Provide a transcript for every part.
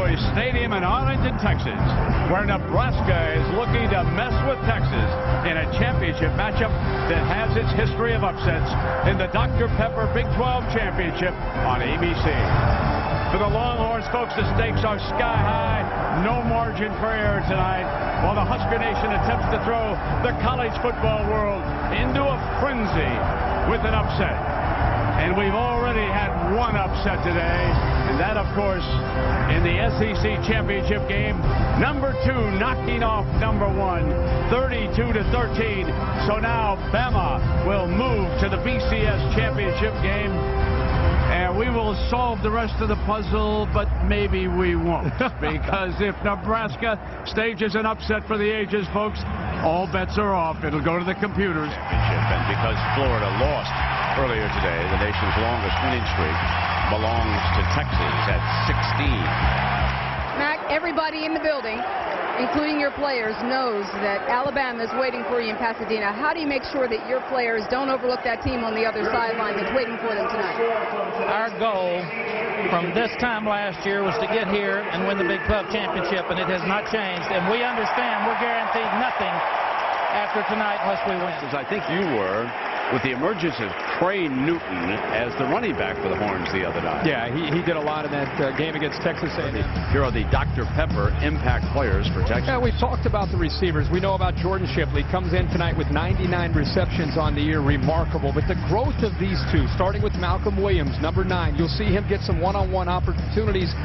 Cowboys Stadium in Arlington, Texas, where Nebraska is looking to mess with Texas in a championship matchup that has its history of upsets in the Dr. Pepper Big 12 Championship on ABC. For the Longhorns, folks, the stakes are sky high. No margin for error tonight, while the Husker Nation attempts to throw the college football world into a frenzy with an upset. And we've already had one upset today, and that, of course, in the SEC Championship game, number 2 knocking off number 1, 32-13. So now Bama will move to the BCS Championship game. And we will solve the rest of the puzzle, but maybe we won't. Because if Nebraska stages an upset for the ages, folks, all bets are off. It'll go to the computers. And because Florida lost earlier today, the nation's longest winning streak belongs to Texas at 16. Mac, everybody in the building, including your players, knows that Alabama is waiting for you in Pasadena. How do you make sure that your players don't overlook that team on the other sideline that's waiting for them tonight? Our goal from this time last year was to get here and win the Big 12 championship, and it has not changed. And we understand we're guaranteed nothing after tonight unless we win. As I think you were, with the emergence of Trey Newton as the running back for the Horns the other night. Yeah, he did a lot in that game against Texas A&M. Here are the Dr. Pepper impact players for Texas. Yeah, we've talked about the receivers. We know about Jordan Shipley. Comes in tonight with 99 receptions on the year. Remarkable. But the growth of these two, starting with Malcolm Williams, number 9, you'll see him get some one-on-one opportunities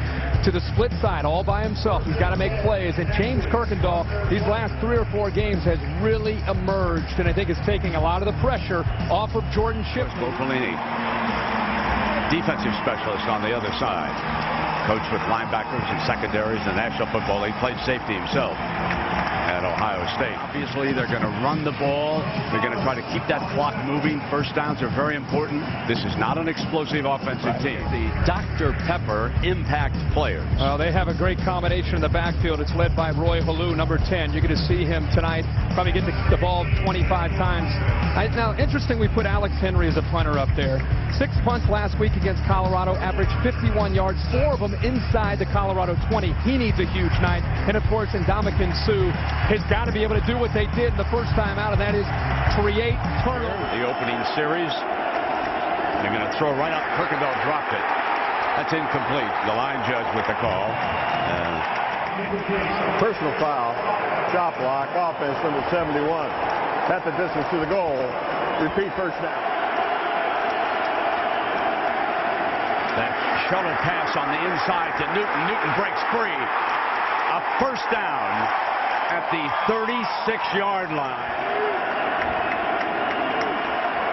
to the split side all by himself. He's got to make plays. And James Kirkendall, these last 3 or 4 games, has really emerged, and I think is taking a lot of the pressure off of Jordan Shipley. Bofolini, defensive specialist on the other side. Coached with linebackers and secondaries in the National Football League. Played safety himself at Ohio State. Obviously, they're going to run the ball. They're going to try to keep that clock moving. First downs are very important. This is not an explosive offensive team. The Dr. Pepper impact players. Well, they have a great combination in the backfield. It's led by Roy Halou, number 10. You're going to see him tonight probably get the ball 25 times. Now, interesting, we put Alex Henry as a punter up there. 6 punts last week against Colorado, averaged 51 yards, 4 of them inside the Colorado 20. He needs a huge night. And, of course, Ndamukong Suh has got to be able to do what they did the first time out, and that is create turnovers. The opening series, they're going to throw right up. Kirkendall dropped it. That's incomplete. The line judge with the call. Personal foul, chop block, offense number 71. At the distance to the goal. Repeat first down. That shuttle pass on the inside to Newton. Newton breaks free. A first down at the 36-yard line.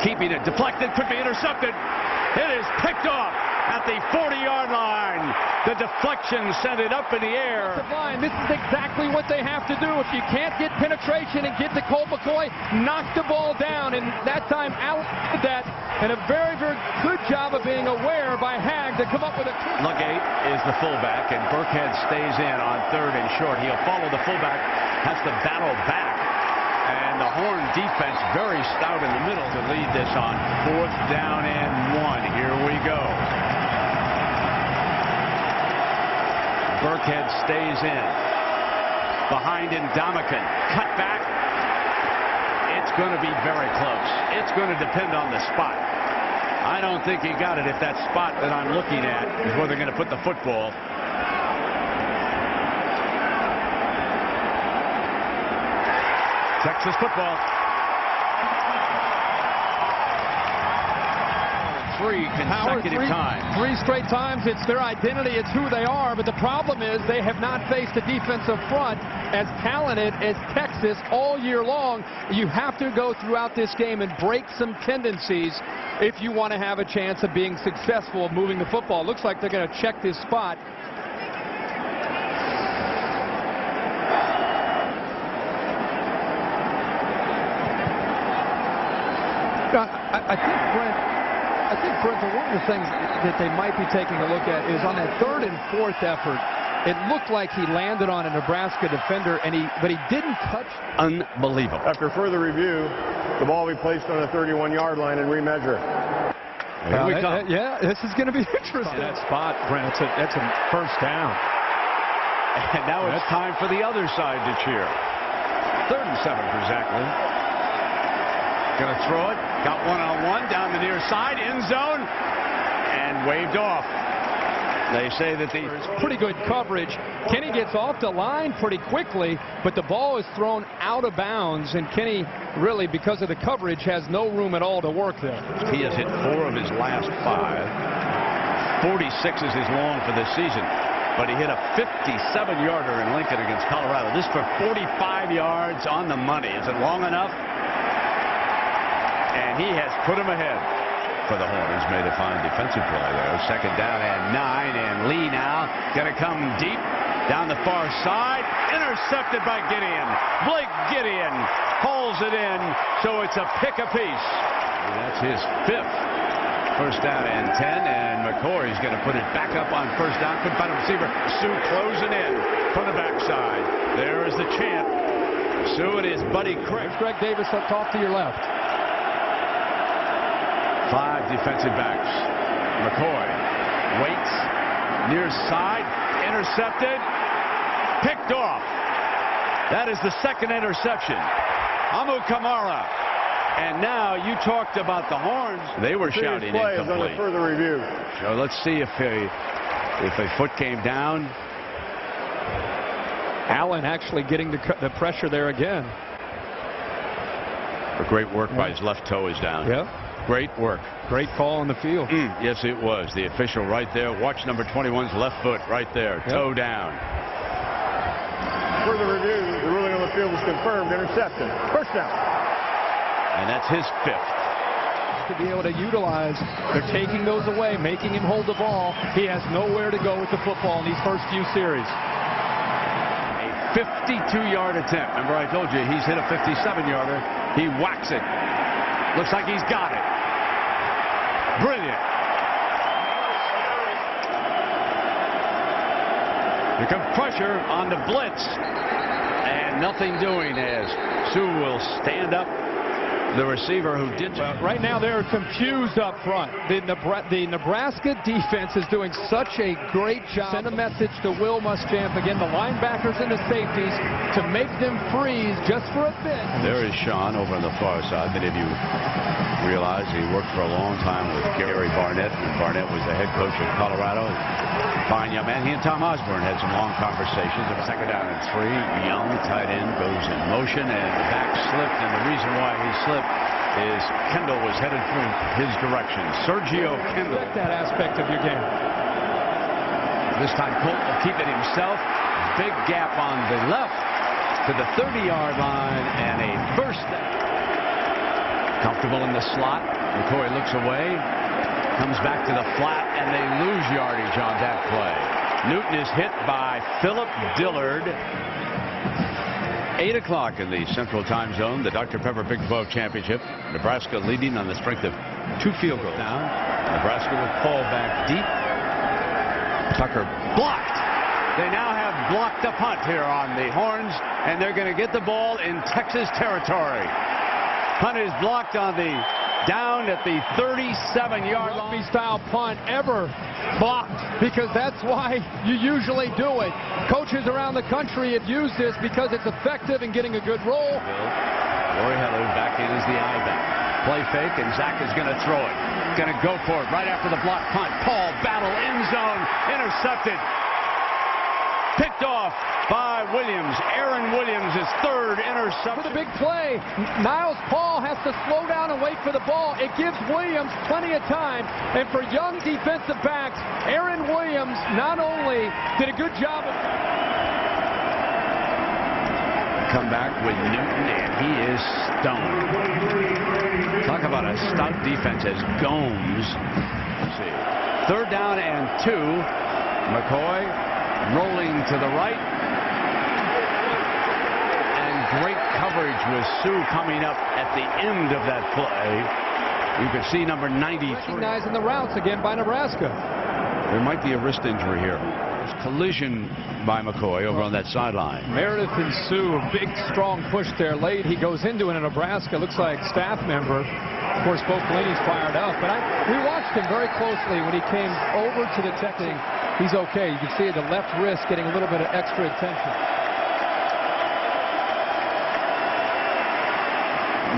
Keeping it deflected, could be intercepted. It is picked off at the 40-yard line. The deflection sent it up in the air. This is exactly what they have to do. If you can't get penetration and get to Colt McCoy, knock the ball down. And that time, Alex did that. And a very, very good job of being aware by Hag to come up with a... Legate is the fullback, and Burkhead stays in on 3rd and short. He'll follow the fullback, has to battle back. And the Horn defense very stout in the middle to lead this on 4th down and 1. Here we go. Burkhead stays in. Behind Ndamukong. Cut back. It's going to be very close. It's going to depend on the spot. I don't think he got it if that spot that I'm looking at is where they're going to put the football. Texas football. 3 consecutive times. 3 straight times. It's their identity. It's who they are. But the problem is they have not faced a defensive front as talented as Texas all year long. You have to go throughout this game and break some tendencies if you want to have a chance of being successful of moving the football. It looks like they're going to check this spot. I think, Brent, one of the things that they might be taking a look at is on that 3rd and 4th effort, it looked like he landed on a Nebraska defender, but he didn't touch. Unbelievable. After further review, the ball will be placed on the 31-yard line and remeasure. Here we go. Yeah, this is going to be interesting. That spot, Brent, that's a first down. And now it's time for the other side to cheer. 3rd and 7 for Zach Lee. Going to throw it. Got one-on-one down the near side. End zone. And waved off. They say that it's pretty good coverage. Kenny gets off the line pretty quickly, but the ball is thrown out of bounds, and Kenny really, because of the coverage, has no room at all to work there. He has hit 4 of his last 5. 46 is his long for this season, but he hit a 57-yarder in Lincoln against Colorado. This for 45 yards on the money. Is it long enough? And he has put him ahead. For the Horns, made a fine defensive play there. 2nd down and 9, and Lee now going to come deep down the far side. Intercepted by Gideon. Blake Gideon hauls it in, so it's a pick apiece. That's his 5th. 1st down and 10, and McCoy's going to put it back up on 1st down. Couldn't find a receiver. Sue closing in from the backside. There is the chant. Sue and his buddy Craig. Greg Davis up top to your left. 5 defensive backs. McCoy waits, near side, intercepted, picked off. That is the 2nd interception. Amu Kamara. And now you talked about the Horns. They were shouting incomplete. Under further review. So let's see if a foot came down. Allen actually getting the pressure there again. A great work by his left toe is down. Yeah. Great work. Great call on the field. Yes, it was. The official right there. Watch number 21's left foot right there. Yep. Toe down. Further review, the ruling on the field was confirmed. Interception. 1st down. And that's his 5th. To be able to utilize, they're taking those away, making him hold the ball. He has nowhere to go with the football in these first few series. A 52-yard attempt. Remember I told you he's hit a 57-yarder. He whacks it. Looks like he's got it. Brilliant. Here comes pressure on the blitz. And nothing doing as Sue will stand up. The receiver who did. Right now they're confused up front. The Nebraska defense is doing such a great job. Send a message to Will Muschamp, again, the linebackers and the safeties, to make them freeze just for a bit. There is Sean over on the far side. Many of you realize he worked for a long time with Gary Barnett. And Barnett was the head coach of Colorado. Fine young man. He and Tom Osborne had some long conversations. 2nd down and 3. Young tight end goes in motion, and the back slipped. And the reason why he slipped is Kendall was headed through his direction. Sergio Kendall. That aspect of your game. This time Colt will keep it himself. Big gap on the left to the 30-yard line, and a 1st down. Comfortable in the slot. McCoy looks away. Comes back to the flat, and they lose yardage on that play. Newton is hit by Philip Dillard. 8 o'clock in the Central Time Zone, the Dr. Pepper Big 12 Championship. Nebraska leading on the strength of 2 field goals. Down. Nebraska will fall back deep. Tucker blocked. They now have blocked a punt here on the Horns, and they're going to get the ball in Texas territory. Punt is blocked on the down at the 37-yard line. Style punt ever blocked, because that's why you usually do it. Coaches around the country have used this because it's effective in getting a good roll. Roy Heller back in as the eye back. Play fake, and Zach is going to throw it. Going to go for it right after the block punt. Paul battle end zone, intercepted. Picked off by Williams. Aaron Williams, his 3rd interception. For the big play, Niles Paul has to slow down and wait for the ball. It gives Williams plenty of time. And for young defensive backs, Aaron Williams not only did a good job of... Come back with Newton, and he is stoned. Talk about a stout defense as Gomes. Let's see. 3rd down and 2. McCoy rolling to the right, and great coverage with Sue coming up at the end of that play. You can see number 93. Recognizing the routes again by Nebraska. There might be a wrist injury here. There's collision by McCoy over on that sideline. Meredith and Sue, a big strong push there late. He goes into it in Nebraska. Looks like staff member. Of course, both ladies fired up, but we watched him very closely when he came over to the technique. he's okay. You can see the left wrist getting a little bit of extra attention.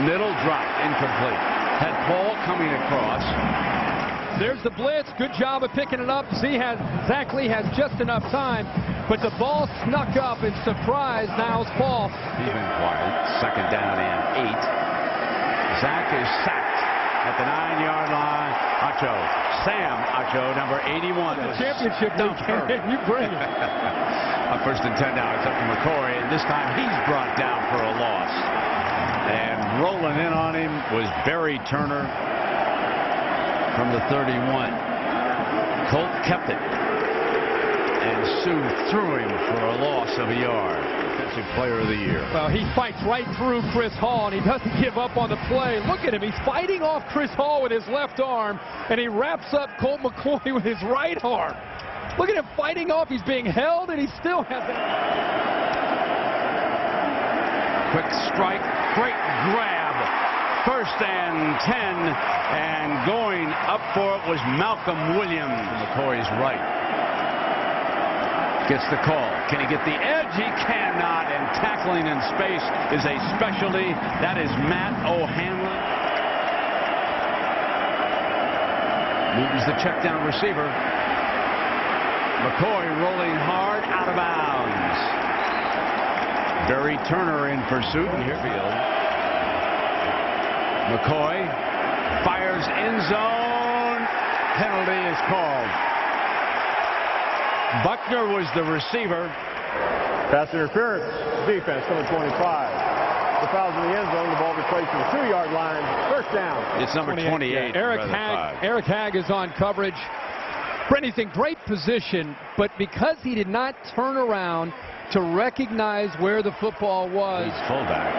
Middle drop, incomplete. Had Paul coming across. There's the blitz. Good job of picking it up. Zach Lee has just enough time, but the ball snuck up and surprised Niles Paul. Even quiet. Second down and 8. Zach is sacked at the 9-yard line. Sam Acho, number 81. The championship game. You bring it. First and 10 now. It's up to McCoy, and this time he's brought down for a loss. And rolling in on him was Barry Turner from the 31. Colt kept it. And Sue threw him for a loss of a yard. Defensive Player of the Year. Well, he fights right through Chris Hall, and he doesn't give up on the play. Look at him. He's fighting off Chris Hall with his left arm, and he wraps up Colt McCoy with his right arm. Look at him fighting off. He's being held, and he still has it. Quick strike. Great grab. First and 10, and going up for it was Malcolm Williams. McCoy's right. Gets the call. Can he get the edge? He cannot, and tackling in space is a specialty. That is Matt O'Hanlon. Newton's the check down receiver. McCoy rolling hard, out of bounds. Barry Turner in pursuit in field. McCoy fires end zone. Penalty is called. Buckner was the receiver. Pass interference. Defense, number 25. The foul's in the end zone. The ball be placed in the 2-yard line. First down. It's number 28. Eric Hagg is on coverage. Brent, he's in great position, but because he did not turn around to recognize where the football was. He's fullback.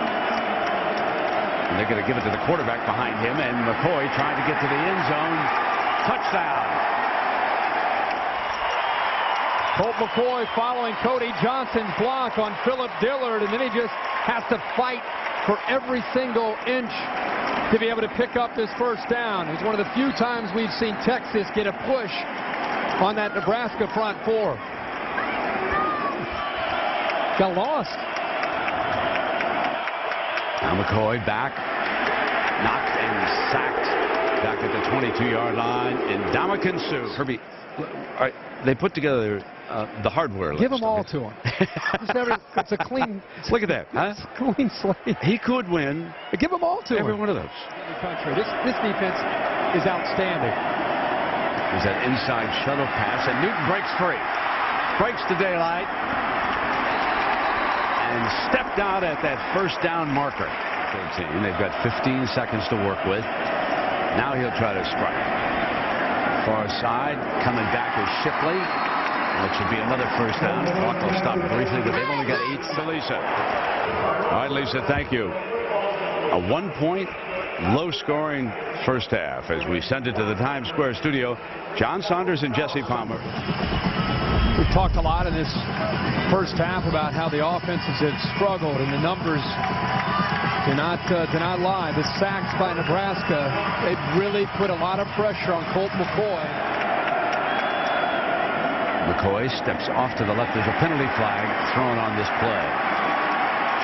And they're going to give it to the quarterback behind him, and McCoy trying to get to the end zone. Touchdown. Colt McCoy following Cody Johnson's block on Philip Dillard, and then he just has to fight for every single inch to be able to pick up this first down. It's one of the few times we've seen Texas get a push on that Nebraska front four. Got lost. Now McCoy back, knocked and sacked back at the 22-yard line. And Ndamukong Suh. Herbie, they put together the hardware list. Give them all to him. It's a clean. Look at that. Huh? It's a clean slate. He could win. Give them all to every him. one of those. This defense is outstanding. There's that inside shuttle pass, and Newton breaks free. Breaks the daylight. And stepped out at that first down marker. 13. They've got 15 seconds to work with. Now he'll try to strike. Far side, coming back is Shipley. It should be another first down. The clock will stop briefly, but they've only got 8 to Lisa. All right, Lisa, thank you. A 1-point, low-scoring first half as we send it to the Times Square studio. John Saunders and Jesse Palmer. We've talked a lot in this first half about how the offenses have struggled, and the numbers do not lie. The sacks by Nebraska, they really put a lot of pressure on Colt McCoy. McCoy steps off to the left. There's a penalty flag thrown on this play.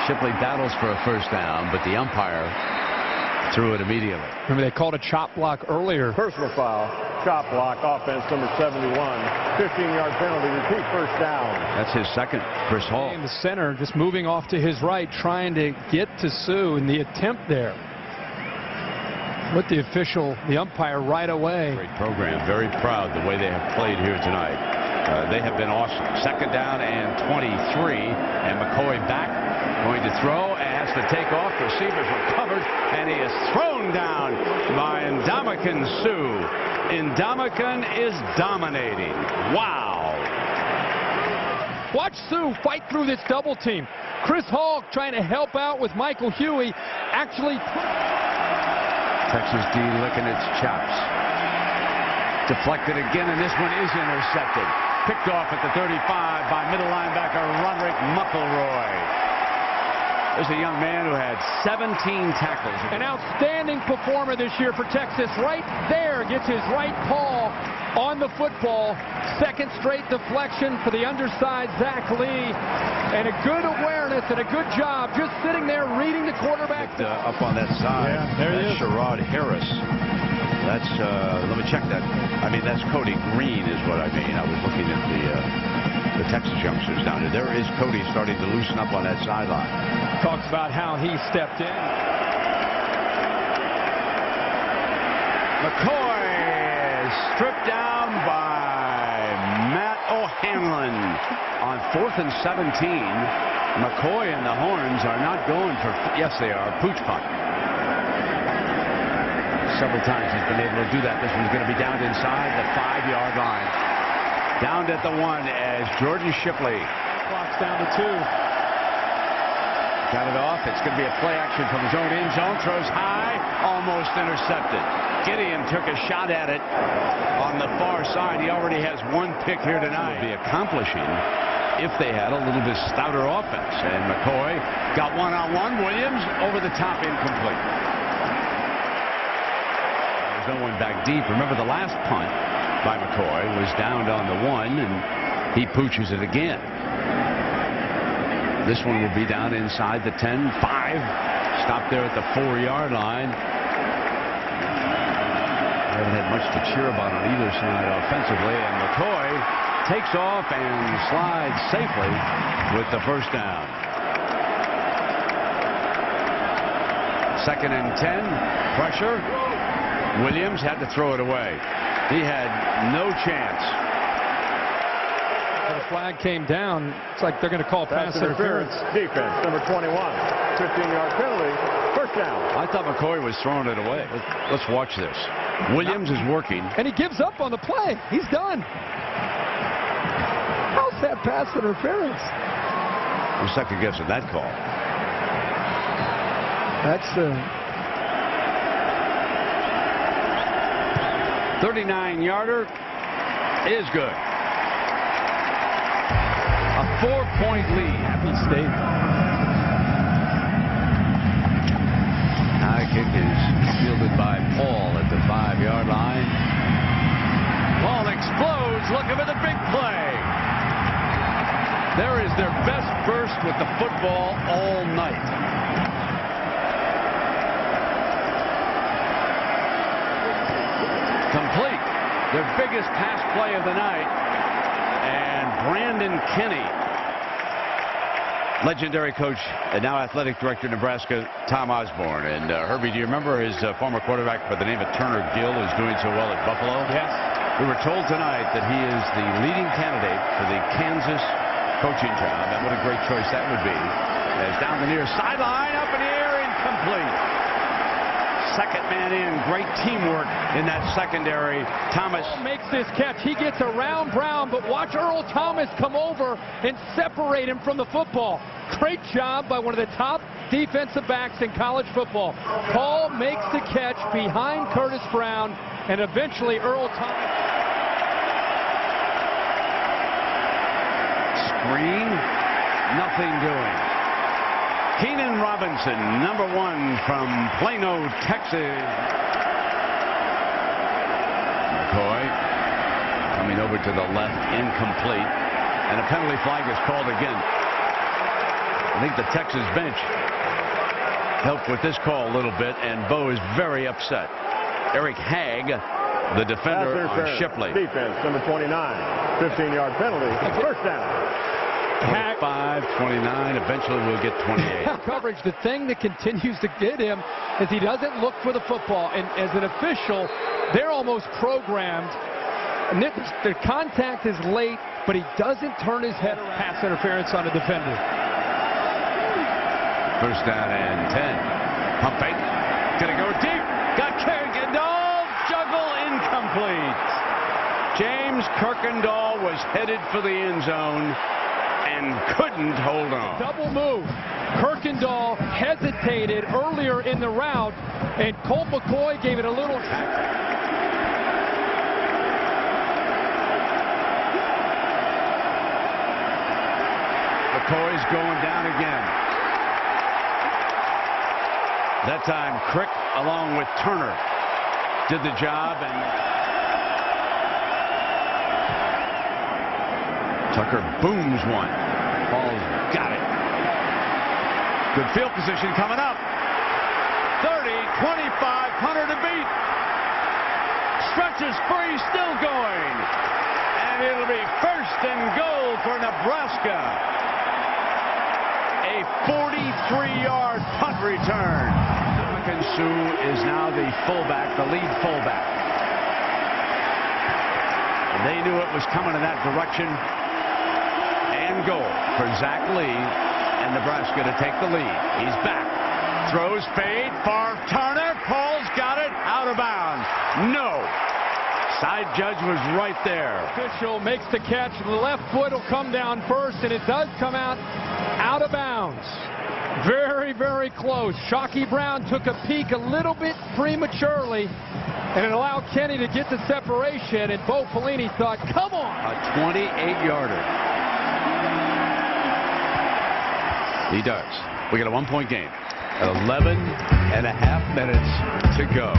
Shipley battles for a first down, but the umpire threw it immediately. Remember, they called a chop block earlier. Personal foul. Chop block. Offense number 71. 15-yard penalty. Repeat first down. That's his second. Chris Hall in the center, just moving off to his right, trying to get to Sue in the attempt there. With the umpire right away. Great program. Very proud the way they have played here tonight. They have been awesome. Second down and 23. And McCoy back. Going to throw. Has to take off. Receivers were covered. And he is thrown down by Ndamukong Suh. Ndamukong is dominating. Wow. Watch Sue fight through this double team. Chris Hall trying to help out with Michael Huey. Actually. Texas D licking its chops. Deflected again, and this one is intercepted. Picked off at the 35 by middle linebacker Roderick McElroy. There's a young man who had 17 tackles. An outstanding performer this year for Texas. Right there, gets his right paw on the football. Second straight deflection for the undersized Zach Lee. And a good awareness and a good job just sitting there reading the quarterback. Up on that side. Yeah, there he is. Sherrod Harris. That's, let me check that. I mean, that's Cody Green is what I mean. I was looking at the Texas youngsters down there. There is Cody starting to loosen up on that sideline. Talks about how he stepped in. McCoy is stripped down by Matt O'Hanlon on 4th and 17. McCoy and the Horns are not going for, yes they are, pooch punt. Several times he's been able to do that. This one's going to be down inside the 5-yard line. Down at the 1 as Jordan Shipley. Clock's down to 2. Got it off. It's going to be a play action from his own end zone. Throws high. Almost intercepted. Gideon took a shot at it on the far side. He already has 1 pick here tonight. Be accomplishing if they had a little bit stouter offense. And McCoy got one-on-one. Williams over the top, incomplete. There's no one back deep. Remember the last punt by McCoy was downed on the 1, and he pooches it again. This one will be down inside the 10, 5. Stop there at the 4-yard line. Haven't had much to cheer about on either side offensively, and McCoy takes off and slides safely with the first down. 2nd and 10. Pressure. Williams had to throw it away. He had no chance. The flag came down. It's like they're going to call pass interference. Defense, number 21. 15-yard penalty. First down. I thought McCoy was throwing it away. Let's watch this. Williams is working. And he gives up on the play. He's done. How's that pass interference? I'm second guessing that call. That's 39-yarder is good. A 4-point lead. Happy State. High kick is fielded by Paul at the 5-yard line. Paul explodes, looking for the big play. There is their best burst with the football all night. Complete. Their biggest pass play of the night. And Brandon Kenny, legendary coach and now athletic director of Nebraska, Tom Osborne. And Herbie, do you remember his former quarterback by the name of Turner Gill is doing so well at Buffalo? Yes. We were told tonight that he is the leading candidate for the Kansas coaching job. And what a great choice that would be. As down the near sideline, up in the air, incomplete. Second man in. Great teamwork in that secondary. Thomas makes this catch. He gets around Brown, but watch Earl Thomas come over and separate him from the football. Great job by one of the top defensive backs in college football. Paul makes the catch behind Curtis Brown, and eventually Earl Thomas. Screen. Nothing doing. Keenan Robinson, number 1 from Plano, Texas. McCoy coming over to the left, incomplete. And a penalty flag is called again. I think the Texas bench helped with this call a little bit, and Bo is very upset. Eric Hagg, the defender on Shipley. Defense, number 29. 15-yard penalty. First down. 25, 29, eventually we'll get 28. Coverage, the thing that continues to get him is he doesn't look for the football. And as an official, they're almost programmed. And the contact is late, but he doesn't turn his head around. Pass interference on a defender. First down and 10. Pump fake. Gonna go deep. Got Kirkendall. Juggle incomplete. James Kirkendall was headed for the end zone and couldn't hold on. Double move. Kirkendall hesitated earlier in the route, and Colt McCoy gave it a little. McCoy's going down again. That time, Crick, along with Turner, did the job, and Tucker booms one. Ball's got it. Good field position coming up. 30, 25, Hunter to beat. Stretches free, still going. And it'll be first and goal for Nebraska. A 43-yard punt return. Sue is now the fullback, the lead fullback. And they knew it was coming in that direction. And goal for Zach Lee and Nebraska to take the lead. He's back. Throws fade. Far Turner. Paul's got it. Out of bounds. No. Side judge was right there. Official makes the catch. The left foot will come down first, and it does come out of bounds. Very, very close. Shockey Brown took a peek a little bit prematurely, and it allowed Kenny to get the separation, and Bo Pelini thought, come on. A 28-yarder. He does. We got a one-point game. 11 and a half minutes to go.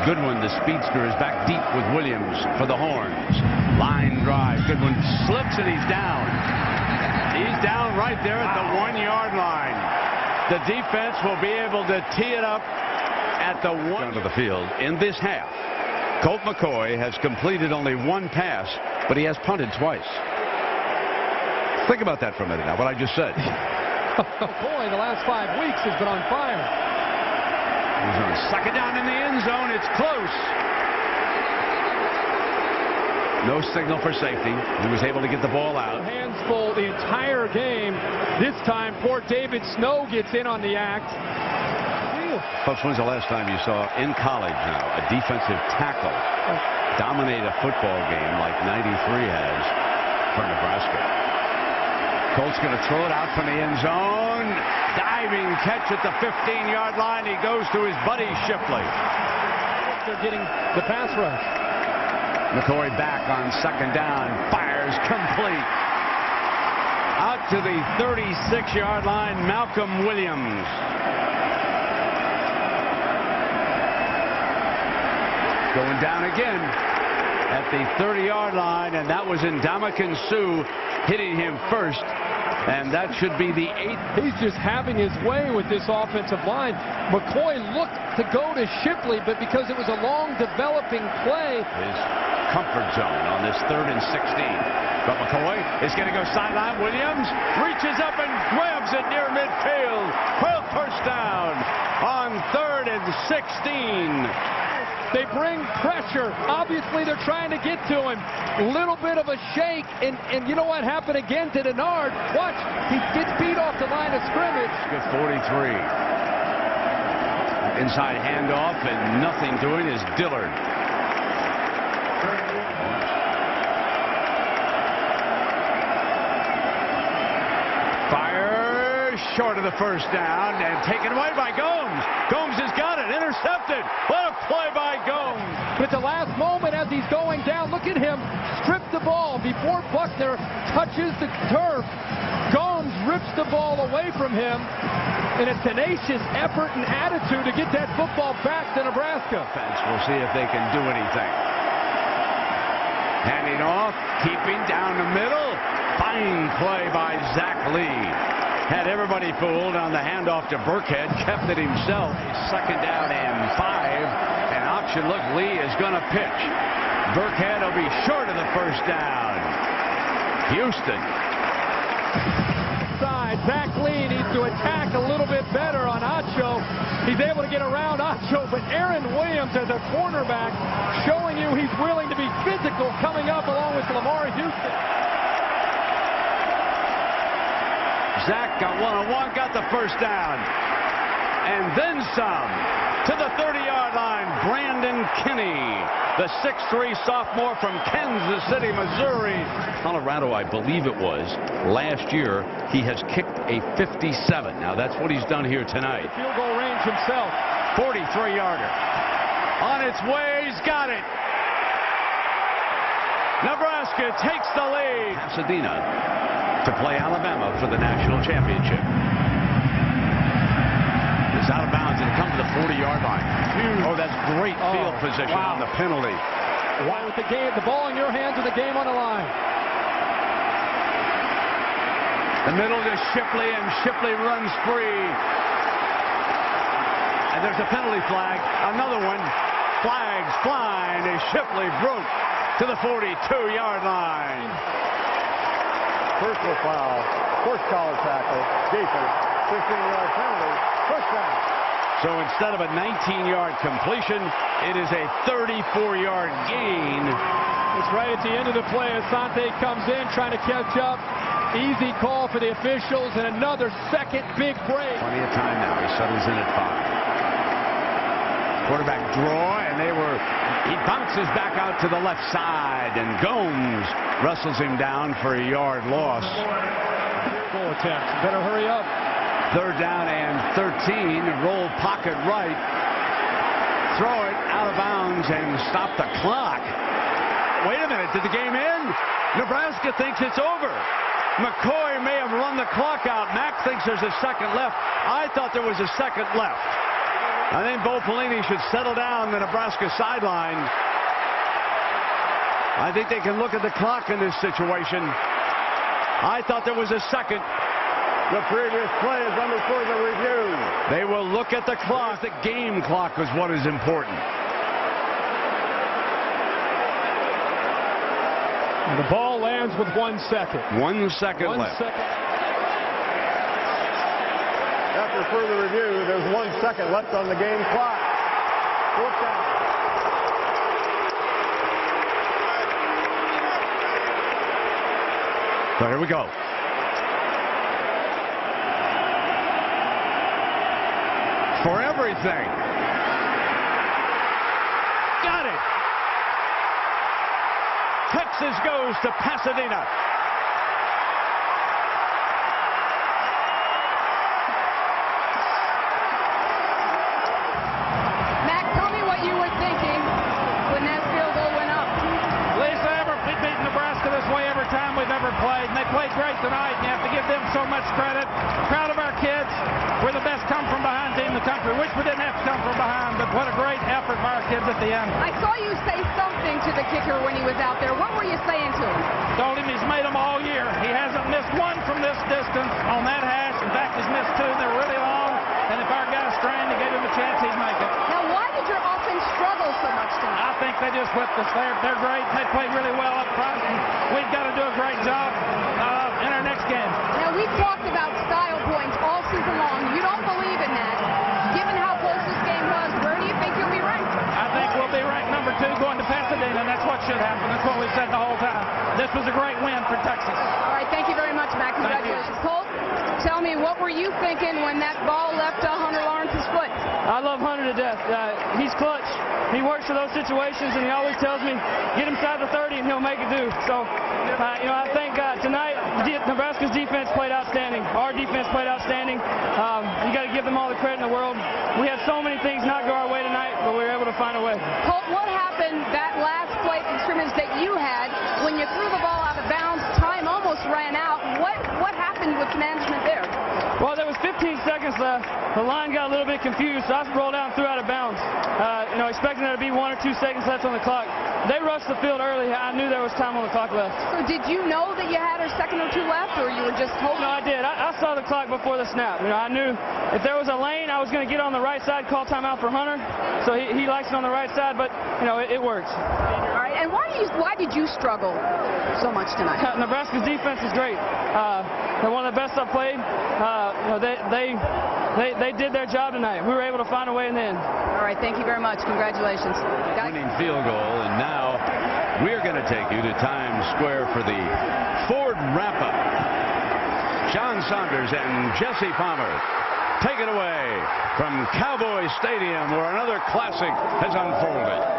Goodwin, the speedster, is back deep with Williams for the Horns. Line drive. Goodwin slips, and he's down. He's down right there at the 1-yard line. The defense will be able to tee it up at the one of the field in this half. Colt McCoy has completed only one pass, but he has punted twice. Think about that for a minute now, what I just said. McCoy, the last 5 weeks, has been on fire. He's on second down in the end zone. It's close. No signal for safety. He was able to get the ball out. Hands full the entire game. This time, poor David Snow gets in on the act. Folks, when's the last time you saw in college now a defensive tackle dominate a football game like 93 has for Nebraska? Colt's going to throw it out from the end zone. Diving catch at the 15-yard line. He goes to his buddy Shipley. They're getting the pass rush. McCoy back on second down. Fires complete. Out to the 36-yard line, Malcolm Williams. Going down again at the 30-yard line, and that was Ndamukong Suh hitting him first. And that should be the 8th. He's just having his way with this offensive line. McCoy looked to go to Shipley, but because it was a long developing play. His comfort zone on this 3rd and 16. But McCoy is going to go sideline. Williams reaches up and grabs it near midfield. First down on 3rd and 16. They bring pressure. Obviously, they're trying to get to him. Little bit of a shake, and you know what happened again to Denard? Watch, he gets beat off the line of scrimmage. Good 43. Inside handoff, and nothing doing is Dillard. Fire short of the first down, and taken away by Gomes. Gomes has got it, intercepted. What a play by Gomes. But at the last moment as he's going down, look at him strip the ball before Buckner touches the turf. Gomes rips the ball away from him in a tenacious effort and attitude to get that football back to Nebraska. We'll see if they can do anything. Handing off, keeping down the middle. Fine play by Zach Lee. Had everybody fooled on the handoff to Burkhead, kept it himself. Second down and 5. And option look, Lee is going to pitch. Burkhead will be short of the first down. Houston. Side, Zach Lee needs to attack a little bit better on Acho. He's able to get around Acho, but Aaron Williams as a cornerback showing you he's willing to be physical coming up along with Lamar Houston. Zach got one-on-one, got the first down. And then some. To the 30-yard line, Brandon Kinney, the 6'3" sophomore from Kansas City, Missouri. Colorado, I believe it was, last year, he has kicked a 57. Now, that's what he's done here tonight. Field goal range himself. 43-yarder. On its way, he's got it. Nebraska takes the lead. Pasadena to play Alabama for the national championship. It's out of bounds and it comes to the 40-yard line. Oh, that's great field position on the penalty. Why with the ball in your hands and the game on the line? The middle to Shipley, and Shipley runs free. And there's a penalty flag. Another one. Flags flying as Shipley broke to the 42-yard line. Personal foul, first collar tackle, defense, 15-yard penalty, first down. So instead of a 19-yard completion, it is a 34-yard gain. It's right at the end of the play. Asante comes in trying to catch up. Easy call for the officials, and another second big break. Plenty of time now. He settles in at 5. Quarterback draw, and he bounces back out to the left side, and Gomes wrestles him down for a yard loss. Goal attempt. Better hurry up. Third down and 13. Roll pocket right. Throw it out of bounds and stop the clock. Wait a minute. Did the game end? Nebraska thinks it's over. McCoy may have run the clock out. Mack thinks there's a second left. I thought there was a second left. I think Bo Pelini should settle down the Nebraska sideline. I think they can look at the clock in this situation. I thought there was a second. The previous play is under further review. They will look at the clock. The game clock is what is important. And the ball lands with 1 second. 1 second left. After further review, there's 1 second left on the game clock. Fourth down. So here we go. For everything. Got it. Texas goes to Pasadena. Mac, tell me what you were thinking when that field goal went up. Lisa, we've beaten Nebraska this way every time we've ever played, and they played great tonight, and you have to give them so much credit. Proud of our kids. We're the best come-from-behind team in the country. Wish we didn't have to come from behind, but what a great effort by our kids at the end. I saw you say something to the kicker when he was out there. What were you saying to him? Told him he's made them all year. He hasn't missed one from this distance on that hash. In fact, he's missed 2. They're really long, and if our guy's strained to give him a chance, he'd make it. Now, why did your offense struggle so much tonight? I think they just whipped us. They're great. They played really well up front, and we've got to do a great job in our next game. Now, we've talked about style points all season long. You don't believe in that. Given how close this game was, where do you think you'll be ranked? I think we'll be ranked number 2 going to Pasadena, and that's what should happen. That's what we've said the whole time. This was a great win for Texas. All right, thank you very much, Mac. Congratulations. Colt, tell me, what were you thinking when that ball left Hunter Lawrence's foot? I love Hunter to death. He's clutch. He works for those situations, and he always tells me, get inside the 30 and he'll make it do. So, I think tonight Nebraska's defense played outstanding. Our defense played outstanding. You got to give them all the credit in the world. We had so many things not go our way tonight, but we were able to find a way. Colt, what happened that last play from scrimmage that you had when you threw the ball out of bounds? Time almost ran out. What happened with management there? Well, there was 15 seconds left. The line got a little bit confused, so I rolled out and threw out of bounds. Expecting there to be 1 or 2 seconds left on the clock. They rushed the field early. I knew there was time on the clock left. So did you know that you had a second or 2 left, or you were just hoping? No, I did. I saw the clock before the snap. I knew if there was a lane, I was going to get on the right side, call timeout for Hunter. So he likes it on the right side, but it works. All right. And why did you struggle so much tonight? Nebraska's defense is great. They're one of the best I've played. They did their job tonight. We were able to find a way in the end. All right, thank you very much. Congratulations. Winning field goal, and now we're going to take you to Times Square for the Ford wrap-up. John Saunders and Jesse Palmer take it away from Cowboy Stadium, where another classic has unfolded.